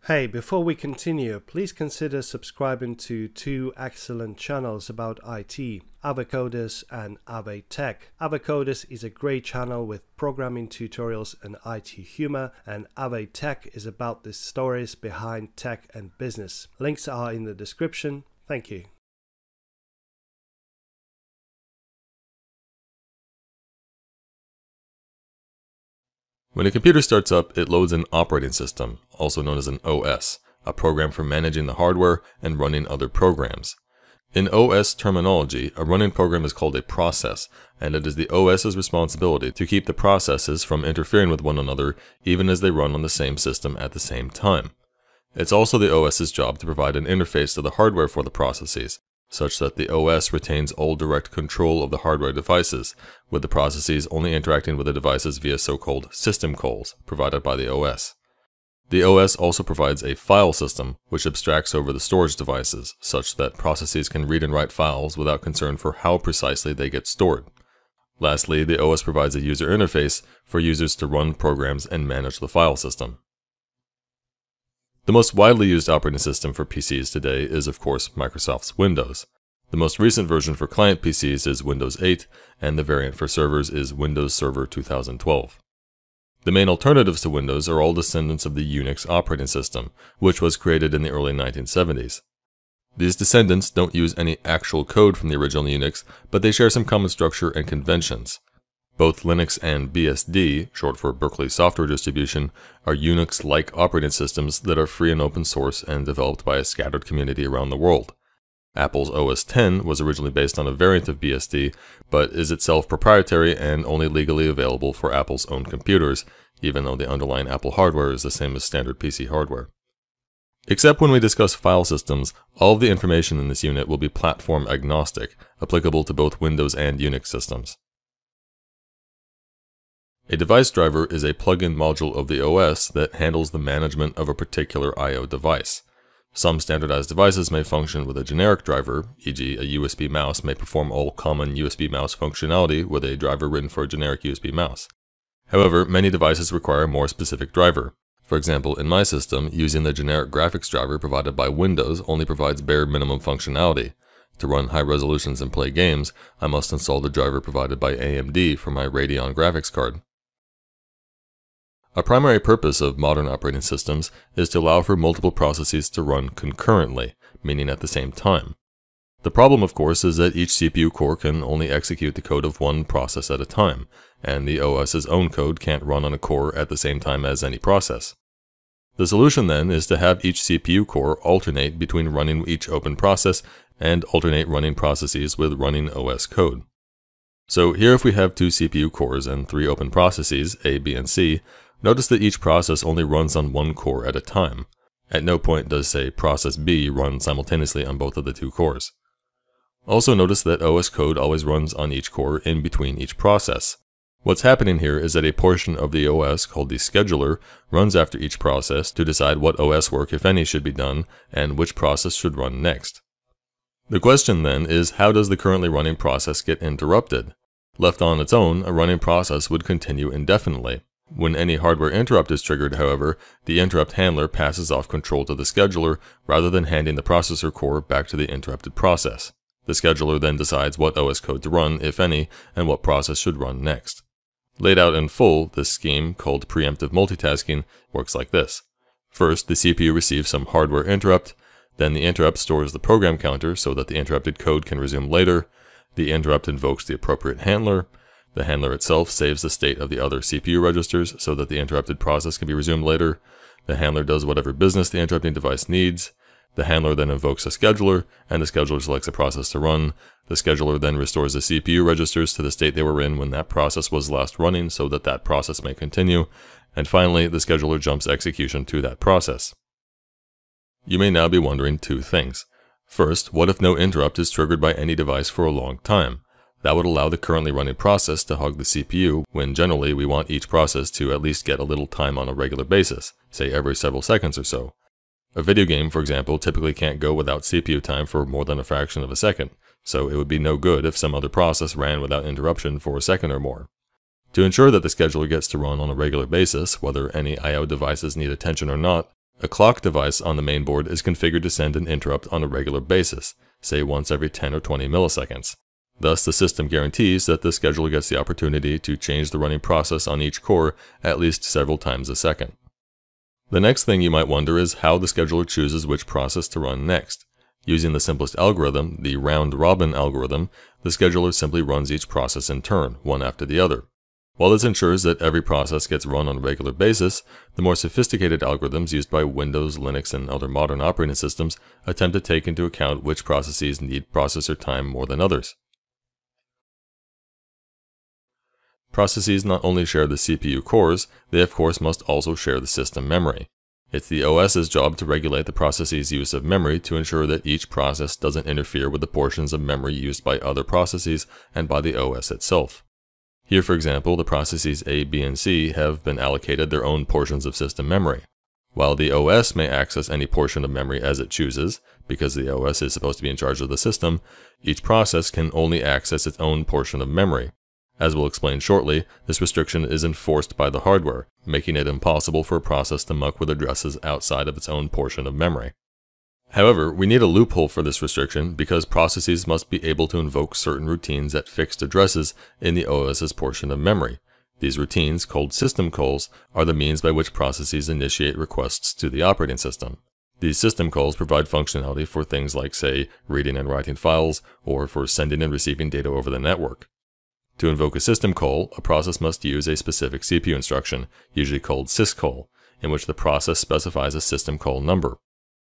Hey, before we continue, please consider subscribing to two excellent channels about IT, Avocoders and AveTech. Avocoders is a great channel with programming tutorials and IT humor, and AveTech is about the stories behind tech and business. Links are in the description. Thank you. When a computer starts up, it loads an operating system, also known as an OS, a program for managing the hardware and running other programs. In OS terminology, a running program is called a process, and it is the OS's responsibility to keep the processes from interfering with one another even as they run on the same system at the same time. It's also the OS's job to provide an interface to the hardware for the processes, such that the OS retains all direct control of the hardware devices, with the processes only interacting with the devices via so-called system calls provided by the OS. The OS also provides a file system, which abstracts over the storage devices, such that processes can read and write files without concern for how precisely they get stored. Lastly, the OS provides a user interface for users to run programs and manage the file system. The most widely used operating system for PCs today is, of course, Microsoft's Windows. The most recent version for client PCs is Windows 8, and the variant for servers is Windows Server 2012. The main alternatives to Windows are all descendants of the Unix operating system, which was created in the early 1970s. These descendants don't use any actual code from the original Unix, but they share some common structure and conventions. Both Linux and BSD, short for Berkeley Software Distribution, are Unix-like operating systems that are free and open source and developed by a scattered community around the world. Apple's OS X was originally based on a variant of BSD, but is itself proprietary and only legally available for Apple's own computers, even though the underlying Apple hardware is the same as standard PC hardware. Except when we discuss file systems, all of the information in this unit will be platform agnostic, applicable to both Windows and Unix systems. A device driver is a plug-in module of the OS that handles the management of a particular I/O device. Some standardized devices may function with a generic driver, e.g. a USB mouse may perform all common USB mouse functionality with a driver written for a generic USB mouse. However, many devices require a more specific driver. For example, in my system, using the generic graphics driver provided by Windows only provides bare minimum functionality. To run high resolutions and play games, I must install the driver provided by AMD for my Radeon graphics card. A primary purpose of modern operating systems is to allow for multiple processes to run concurrently, meaning at the same time. The problem, of course, is that each CPU core can only execute the code of one process at a time, and the OS's own code can't run on a core at the same time as any process. The solution then is to have each CPU core alternate between running each open process and alternate running processes with running OS code. So here, if we have two CPU cores and three open processes, A, B, and C, notice that each process only runs on one core at a time. At no point does, say, process B run simultaneously on both of the two cores. Also notice that OS code always runs on each core in between each process. What's happening here is that a portion of the OS, called the scheduler, runs after each process to decide what OS work, if any, should be done, and which process should run next. The question then is, how does the currently running process get interrupted? Left on its own, a running process would continue indefinitely. When any hardware interrupt is triggered, however, the interrupt handler passes off control to the scheduler rather than handing the processor core back to the interrupted process. The scheduler then decides what OS code to run, if any, and what process should run next. Laid out in full, this scheme, called preemptive multitasking, works like this. First, the CPU receives some hardware interrupt, then the interrupt stores the program counter so that the interrupted code can resume later, the interrupt invokes the appropriate handler, the handler itself saves the state of the other CPU registers so that the interrupted process can be resumed later, the handler does whatever business the interrupting device needs, the handler then invokes a scheduler, and the scheduler selects a process to run. The scheduler then restores the CPU registers to the state they were in when that process was last running so that that process may continue. And finally, the scheduler jumps execution to that process. You may now be wondering two things. First, what if no interrupt is triggered by any device for a long time? That would allow the currently running process to hug the CPU, when generally we want each process to at least get a little time on a regular basis, say every several seconds or so. A video game, for example, typically can't go without CPU time for more than a fraction of a second, so it would be no good if some other process ran without interruption for a second or more. To ensure that the scheduler gets to run on a regular basis, whether any I/O devices need attention or not, A clock device on the main board is configured to send an interrupt on a regular basis, say once every 10 or 20 milliseconds. Thus, the system guarantees that the scheduler gets the opportunity to change the running process on each core at least several times a second. The next thing you might wonder is how the scheduler chooses which process to run next. Using the simplest algorithm, the round-robin algorithm, the scheduler simply runs each process in turn, one after the other. While this ensures that every process gets run on a regular basis, the more sophisticated algorithms used by Windows, Linux, and other modern operating systems attempt to take into account which processes need processor time more than others. Processes not only share the CPU cores, they of course must also share the system memory. It's the OS's job to regulate the process's use of memory to ensure that each process doesn't interfere with the portions of memory used by other processes and by the OS itself. Here, for example, the processes A, B, and C have been allocated their own portions of system memory. While the OS may access any portion of memory as it chooses, because the OS is supposed to be in charge of the system, each process can only access its own portion of memory. As we'll explain shortly, this restriction is enforced by the hardware, making it impossible for a process to muck with addresses outside of its own portion of memory. However, we need a loophole for this restriction because processes must be able to invoke certain routines at fixed addresses in the OS's portion of memory. These routines, called system calls, are the means by which processes initiate requests to the operating system. These system calls provide functionality for things like, say, reading and writing files, or for sending and receiving data over the network. To invoke a system call, a process must use a specific CPU instruction, usually called syscall, in which the process specifies a system call number.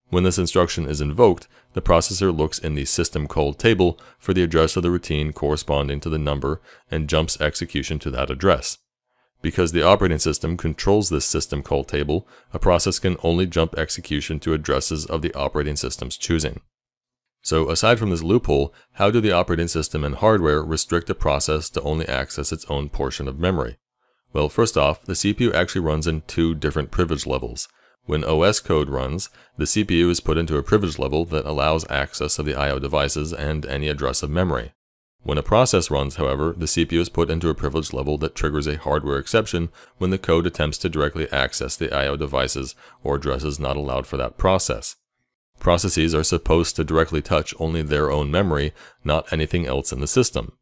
When this instruction is invoked, the processor looks in the system call table for the address of the routine corresponding to the number and jumps execution to that address. Because the operating system controls this system call table, a process can only jump execution to addresses of the operating system's choosing. So aside from this loophole, how do the operating system and hardware restrict a process to only access its own portion of memory? Well, first off, the CPU actually runs in two different privilege levels. When OS code runs, the CPU is put into a privilege level that allows access of the I/O devices and any address of memory. When a process runs, however, the CPU is put into a privilege level that triggers a hardware exception when the code attempts to directly access the I/O devices or addresses not allowed for that process. Processes are supposed to directly touch only their own memory, not anything else in the system.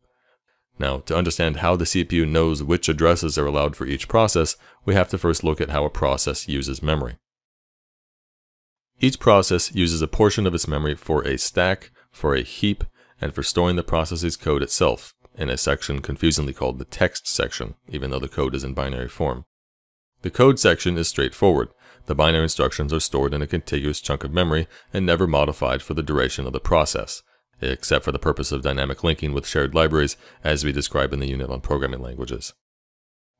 Now, to understand how the CPU knows which addresses are allowed for each process, we have to first look at how a process uses memory. Each process uses a portion of its memory for a stack, for a heap, and for storing the process's code itself, in a section confusingly called the text section, even though the code is in binary form. The code section is straightforward. The binary instructions are stored in a contiguous chunk of memory and never modified for the duration of the process, except for the purpose of dynamic linking with shared libraries, as we describe in the unit on programming languages.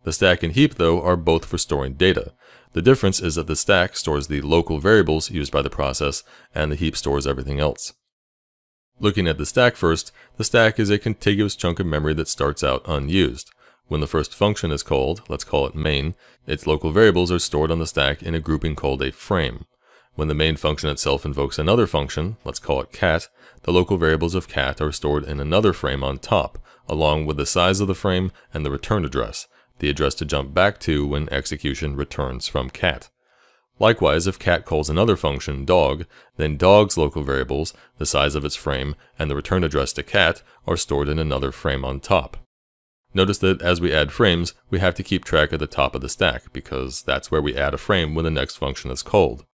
The stack and heap, though, are both for storing data. The difference is that the stack stores the local variables used by the process, and the heap stores everything else. Looking at the stack first, the stack is a contiguous chunk of memory that starts out unused. When the first function is called, let's call it main, its local variables are stored on the stack in a grouping called a frame. When the main function itself invokes another function, let's call it cat, the local variables of cat are stored in another frame on top, along with the size of the frame and the return address, the address to jump back to when execution returns from cat. Likewise, if cat calls another function, dog, then dog's local variables, the size of its frame, and the return address to cat are stored in another frame on top. Notice that as we add frames, we have to keep track of the top of the stack, because that's where we add a frame when the next function is called.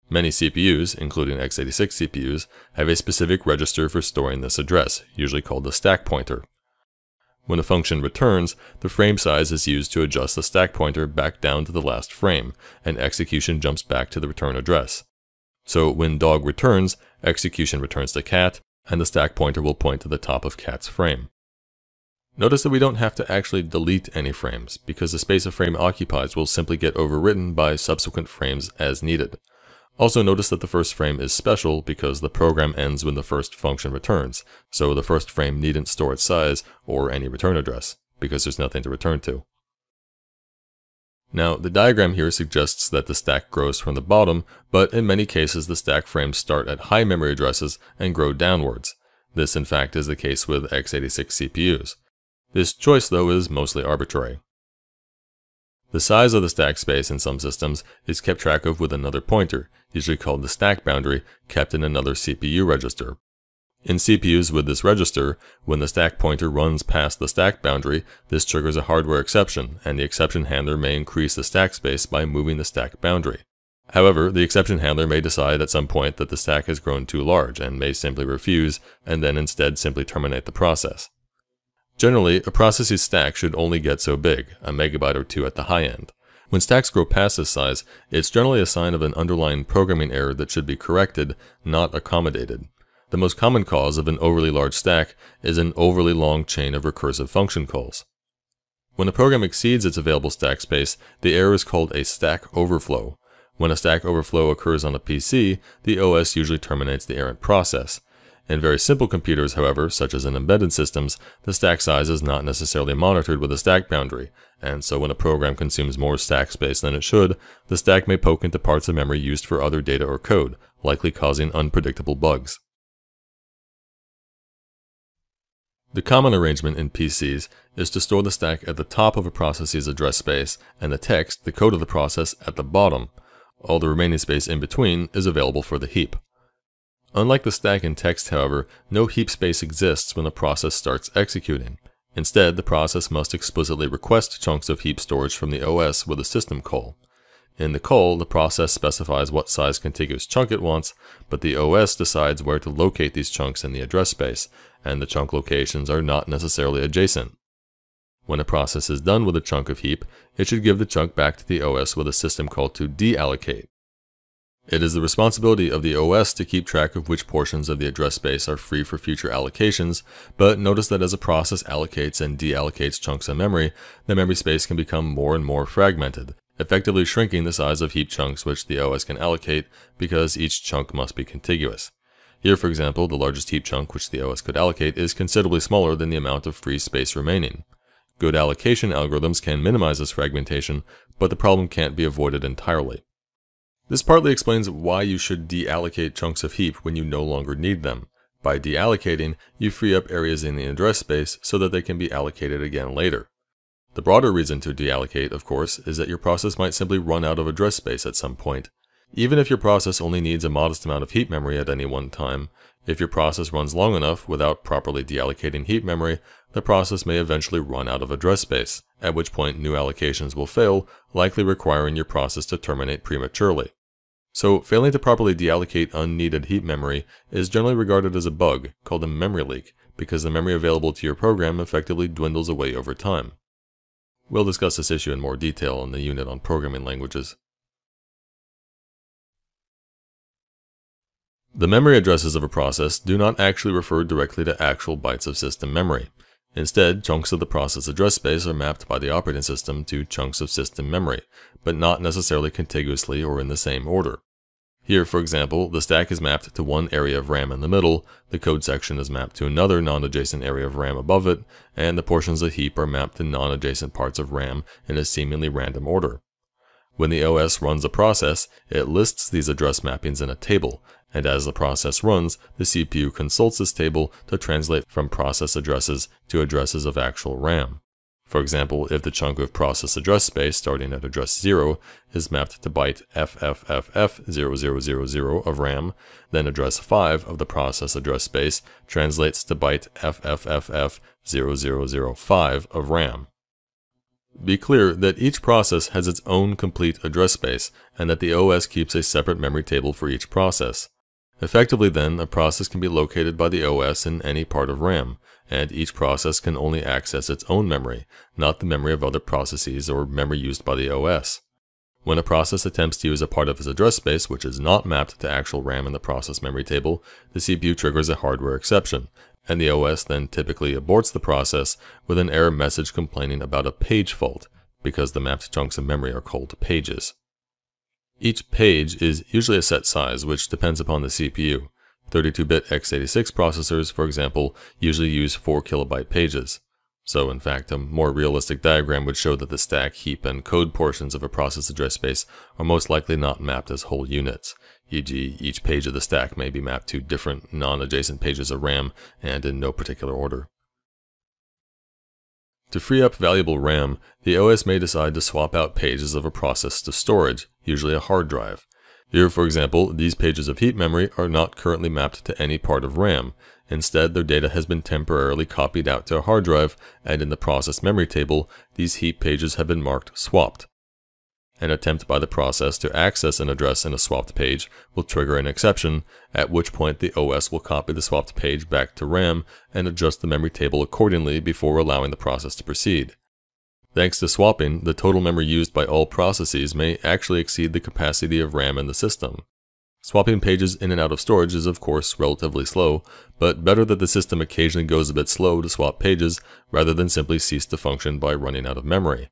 Many CPUs, including x86 CPUs, have a specific register for storing this address, usually called the stack pointer. When a function returns, the frame size is used to adjust the stack pointer back down to the last frame, and execution jumps back to the return address. So when dog returns, execution returns to cat, and the stack pointer will point to the top of cat's frame. Notice that we don't have to actually delete any frames, because the space a frame occupies will simply get overwritten by subsequent frames as needed. Also notice that the first frame is special because the program ends when the first function returns, so the first frame needn't store its size or any return address, because there's nothing to return to. Now, the diagram here suggests that the stack grows from the bottom, but in many cases the stack frames start at high memory addresses and grow downwards. This in fact is the case with x86 CPUs. This choice though is mostly arbitrary. The size of the stack space in some systems is kept track of with another pointer, usually called the stack boundary, kept in another CPU register. In CPUs with this register, when the stack pointer runs past the stack boundary, this triggers a hardware exception, and the exception handler may increase the stack space by moving the stack boundary. However, the exception handler may decide at some point that the stack has grown too large and may simply refuse, and then instead simply terminate the process. Generally, a process's stack should only get so big, a megabyte or two at the high end. When stacks grow past this size, it's generally a sign of an underlying programming error that should be corrected, not accommodated. The most common cause of an overly large stack is an overly long chain of recursive function calls. When a program exceeds its available stack space, the error is called a stack overflow. When a stack overflow occurs on a PC, the OS usually terminates the errant process. In very simple computers, however, such as in embedded systems, the stack size is not necessarily monitored with a stack boundary, and so when a program consumes more stack space than it should, the stack may poke into parts of memory used for other data or code, likely causing unpredictable bugs. The common arrangement in PCs is to store the stack at the top of a process's address space and the text, the code of the process, at the bottom. All the remaining space in between is available for the heap. Unlike the stack in text, however, no heap space exists when the process starts executing. Instead, the process must explicitly request chunks of heap storage from the OS with a system call. In the call, the process specifies what size contiguous chunk it wants, but the OS decides where to locate these chunks in the address space, and the chunk locations are not necessarily adjacent. When a process is done with a chunk of heap, it should give the chunk back to the OS with a system call to deallocate. It is the responsibility of the OS to keep track of which portions of the address space are free for future allocations, but notice that as a process allocates and deallocates chunks of memory, the memory space can become more and more fragmented, effectively shrinking the size of heap chunks which the OS can allocate because each chunk must be contiguous. Here, for example, the largest heap chunk which the OS could allocate is considerably smaller than the amount of free space remaining. Good allocation algorithms can minimize this fragmentation, but the problem can't be avoided entirely. This partly explains why you should deallocate chunks of heap when you no longer need them. By deallocating, you free up areas in the address space so that they can be allocated again later. The broader reason to deallocate, of course, is that your process might simply run out of address space at some point. Even if your process only needs a modest amount of heap memory at any one time, if your process runs long enough without properly deallocating heap memory, the process may eventually run out of address space, at which point new allocations will fail, likely requiring your process to terminate prematurely. So, failing to properly deallocate unneeded heap memory is generally regarded as a bug, called a memory leak, because the memory available to your program effectively dwindles away over time. We'll discuss this issue in more detail in the unit on programming languages. The memory addresses of a process do not actually refer directly to actual bytes of system memory. Instead, chunks of the process address space are mapped by the operating system to chunks of system memory, but not necessarily contiguously or in the same order. Here, for example, the stack is mapped to one area of RAM in the middle, the code section is mapped to another non-adjacent area of RAM above it, and the portions of heap are mapped to non-adjacent parts of RAM in a seemingly random order. When the OS runs a process, it lists these address mappings in a table, and as the process runs, the CPU consults this table to translate from process addresses to addresses of actual RAM. For example, if the chunk of process address space starting at address 0 is mapped to byte FFFF0000 of RAM, then address 5 of the process address space translates to byte FFFF0005 of RAM. Be clear that each process has its own complete address space, and that the OS keeps a separate memory table for each process. Effectively then, a process can be located by the OS in any part of RAM, and each process can only access its own memory, not the memory of other processes or memory used by the OS. When a process attempts to use a part of its address space which is not mapped to actual RAM in the process memory table, the CPU triggers a hardware exception, and the OS then typically aborts the process with an error message complaining about a page fault, because the mapped chunks of memory are called pages. Each page is usually a set size, which depends upon the CPU. 32-bit x86 processors, for example, usually use 4 kilobyte pages. So, in fact, a more realistic diagram would show that the stack, heap, and code portions of a process address space are most likely not mapped as whole units, e.g., each page of the stack may be mapped to different non-adjacent pages of RAM, and in no particular order. To free up valuable RAM, the OS may decide to swap out pages of a process to storage, usually a hard drive. Here, for example, these pages of heap memory are not currently mapped to any part of RAM. Instead, their data has been temporarily copied out to a hard drive, and in the process memory table, these heap pages have been marked swapped. An attempt by the process to access an address in a swapped page will trigger an exception, at which point the OS will copy the swapped page back to RAM and adjust the memory table accordingly before allowing the process to proceed. Thanks to swapping, the total memory used by all processes may actually exceed the capacity of RAM in the system. Swapping pages in and out of storage is of course relatively slow, but better that the system occasionally goes a bit slow to swap pages rather than simply cease to function by running out of memory.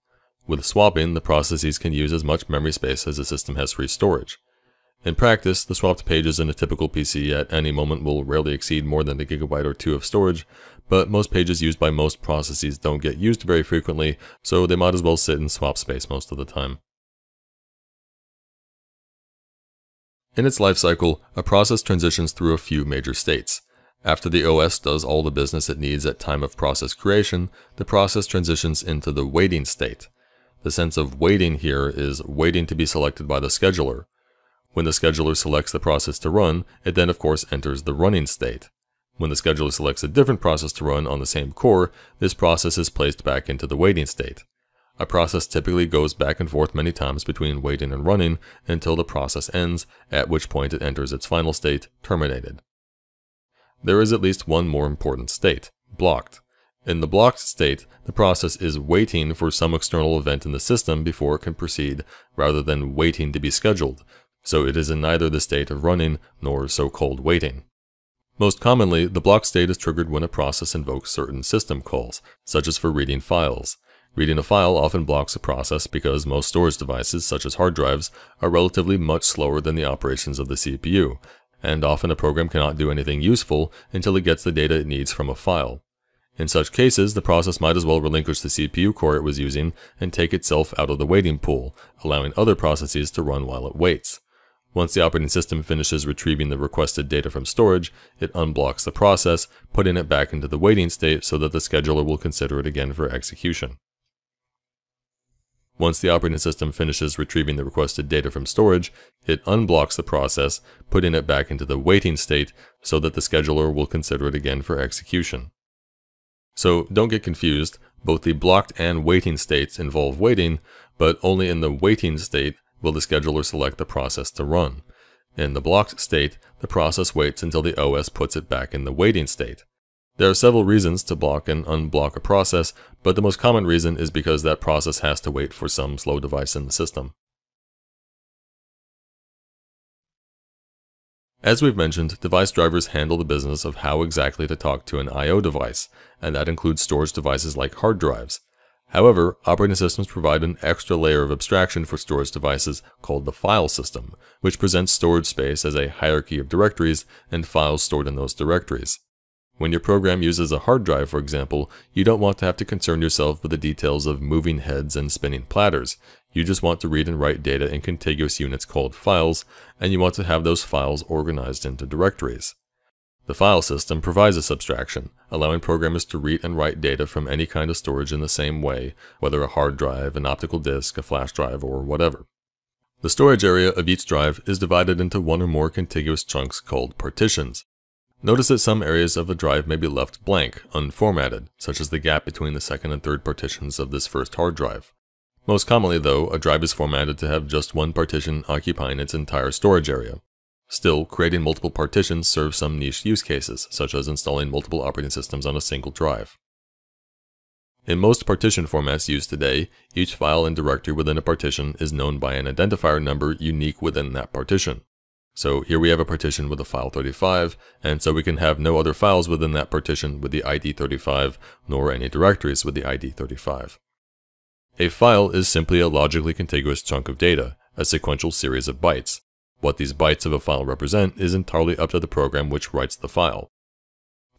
With swapping, the processes can use as much memory space as the system has free storage. In practice, the swapped pages in a typical PC at any moment will rarely exceed more than a gigabyte or two of storage, but most pages used by most processes don't get used very frequently, so they might as well sit in swap space most of the time. In its life cycle, a process transitions through a few major states. After the OS does all the business it needs at time of process creation, the process transitions into the waiting state. The sense of waiting here is waiting to be selected by the scheduler. When the scheduler selects the process to run, it then of course enters the running state. When the scheduler selects a different process to run on the same core, this process is placed back into the waiting state. A process typically goes back and forth many times between waiting and running until the process ends, at which point it enters its final state, terminated. There is at least one more important state, blocked. In the blocked state, the process is waiting for some external event in the system before it can proceed, rather than waiting to be scheduled, so it is in neither the state of running nor so-called waiting. Most commonly, the blocked state is triggered when a process invokes certain system calls, such as for reading files. Reading a file often blocks a process because most storage devices, such as hard drives, are relatively much slower than the operations of the CPU, and often a program cannot do anything useful until it gets the data it needs from a file. In such cases, the process might as well relinquish the CPU core it was using and take itself out of the waiting pool, allowing other processes to run while it waits. Once the operating system finishes retrieving the requested data from storage, it unblocks the process, putting it back into the waiting state so that the scheduler will consider it again for execution. Once the operating system finishes retrieving the requested data from storage, it unblocks the process, putting it back into the waiting state so that the scheduler will consider it again for execution. So don't get confused, both the blocked and waiting states involve waiting, but only in the waiting state will the scheduler select the process to run. In the blocked state, the process waits until the OS puts it back in the waiting state. There are several reasons to block and unblock a process, but the most common reason is because that process has to wait for some slow device in the system. As we've mentioned, device drivers handle the business of how exactly to talk to an I/O device, and that includes storage devices like hard drives. However, operating systems provide an extra layer of abstraction for storage devices called the file system, which presents storage space as a hierarchy of directories and files stored in those directories. When your program uses a hard drive, for example, you don't want to have to concern yourself with the details of moving heads and spinning platters. You just want to read and write data in contiguous units called files, and you want to have those files organized into directories. The file system provides this abstraction, allowing programmers to read and write data from any kind of storage in the same way, whether a hard drive, an optical disk, a flash drive, or whatever. The storage area of each drive is divided into one or more contiguous chunks called partitions. Notice that some areas of a drive may be left blank, unformatted, such as the gap between the second and third partitions of this first hard drive. Most commonly, though, a drive is formatted to have just one partition occupying its entire storage area. Still, creating multiple partitions serves some niche use cases, such as installing multiple operating systems on a single drive. In most partition formats used today, each file and directory within a partition is known by an identifier number unique within that partition. So here we have a partition with a file 35, and so we can have no other files within that partition with the ID 35, nor any directories with the ID 35. A file is simply a logically contiguous chunk of data, a sequential series of bytes. What these bytes of a file represent is entirely up to the program which writes the file.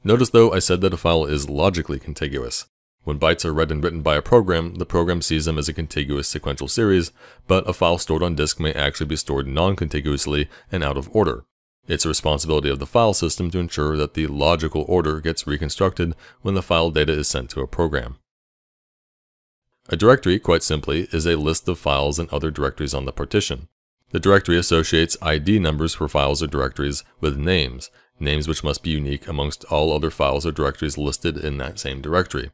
Notice though I said that a file is logically contiguous. When bytes are read and written by a program, the program sees them as a contiguous sequential series, but a file stored on disk may actually be stored non-contiguously and out of order. It's the responsibility of the file system to ensure that the logical order gets reconstructed when the file data is sent to a program. A directory, quite simply, is a list of files and other directories on the partition. The directory associates ID numbers for files or directories with names which must be unique amongst all other files or directories listed in that same directory.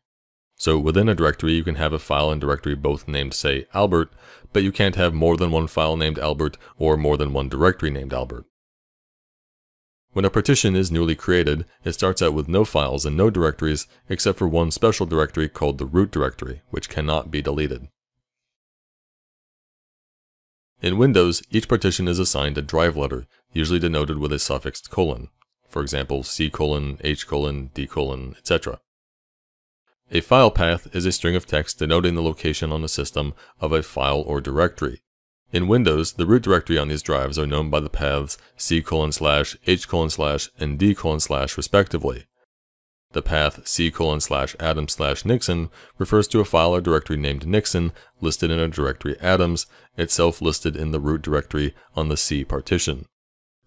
So within a directory, you can have a file and directory both named, say, Albert, but you can't have more than one file named Albert or more than one directory named Albert. When a partition is newly created, it starts out with no files and no directories except for one special directory called the root directory, which cannot be deleted. In Windows, each partition is assigned a drive letter, usually denoted with a suffixed colon. For example, C:, H:, D:, etc. A file path is a string of text denoting the location on the system of a file or directory. In Windows, the root directory on these drives are known by the paths C:/, H:/, and D:/ respectively. The path C:/Adam/Nixon refers to a file or directory named Nixon listed in a directory Adams, itself listed in the root directory on the C partition.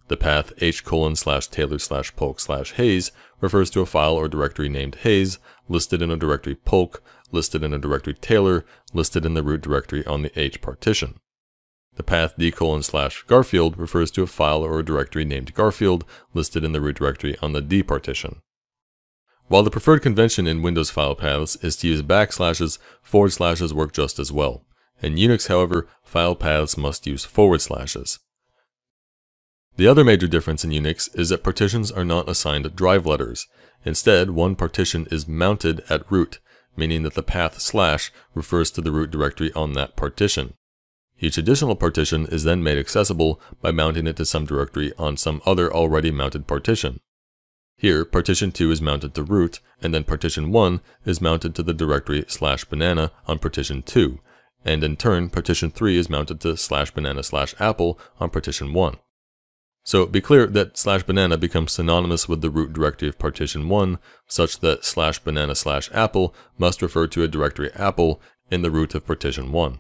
The path H:/Taylor/Polk/Hayes refers to a file or directory named Hayes, listed in a directory Polk, listed in a directory Taylor, listed in the root directory on the H partition. The path D:/Garfield refers to a file or a directory named Garfield, listed in the root directory on the D partition. While the preferred convention in Windows file paths is to use backslashes, forward slashes work just as well. In Unix, however, file paths must use forward slashes. The other major difference in Unix is that partitions are not assigned drive letters. Instead, one partition is mounted at root, meaning that the path / refers to the root directory on that partition. Each additional partition is then made accessible by mounting it to some directory on some other already mounted partition. Here, partition 2 is mounted to root, and then partition 1 is mounted to the directory /banana on partition 2, and in turn, partition 3 is mounted to /banana/apple on partition 1. So be clear that /banana becomes synonymous with the root directory of partition 1, such that /banana/apple must refer to a directory apple in the root of partition 1.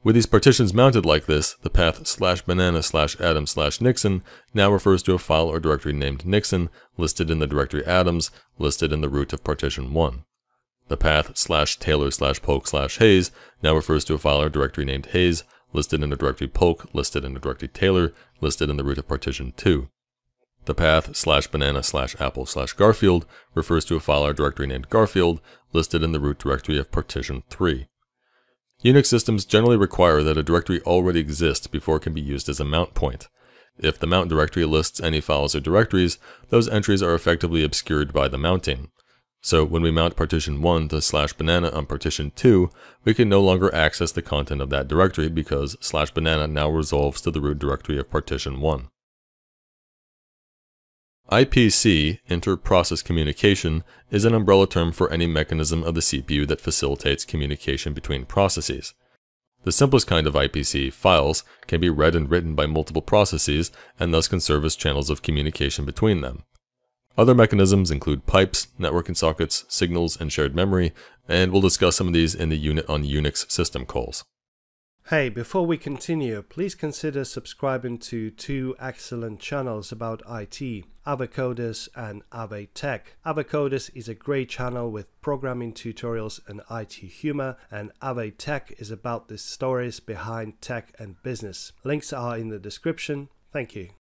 With these partitions mounted like this, the path /banana/Adam/Nixon now refers to a file or directory named Nixon, listed in the directory Adams, listed in the root of partition 1. The path /Taylor/Polk/Hayes now refers to a file or directory named Hayes, listed in the directory Polk, listed in the directory Taylor, listed in the root of partition 2. The path /banana/Apple/Garfield refers to a file or directory named Garfield, listed in the root directory of partition 3. Unix systems generally require that a directory already exists before it can be used as a mount point. If the mount directory lists any files or directories, those entries are effectively obscured by the mounting. So when we mount partition 1 to /banana on partition 2, we can no longer access the content of that directory because /banana now resolves to the root directory of partition 1. IPC, inter-process communication, is an umbrella term for any mechanism of the CPU that facilitates communication between processes. The simplest kind of IPC, files, can be read and written by multiple processes and thus can serve as channels of communication between them. Other mechanisms include pipes, networking sockets, signals, and shared memory, and we'll discuss some of these in the unit on Unix system calls. Hey, before we continue, please consider subscribing to two excellent channels about IT, Avacodus and AveTech. Avacodus is a great channel with programming tutorials and IT humor, and AveTech is about the stories behind tech and business. Links are in the description. Thank you.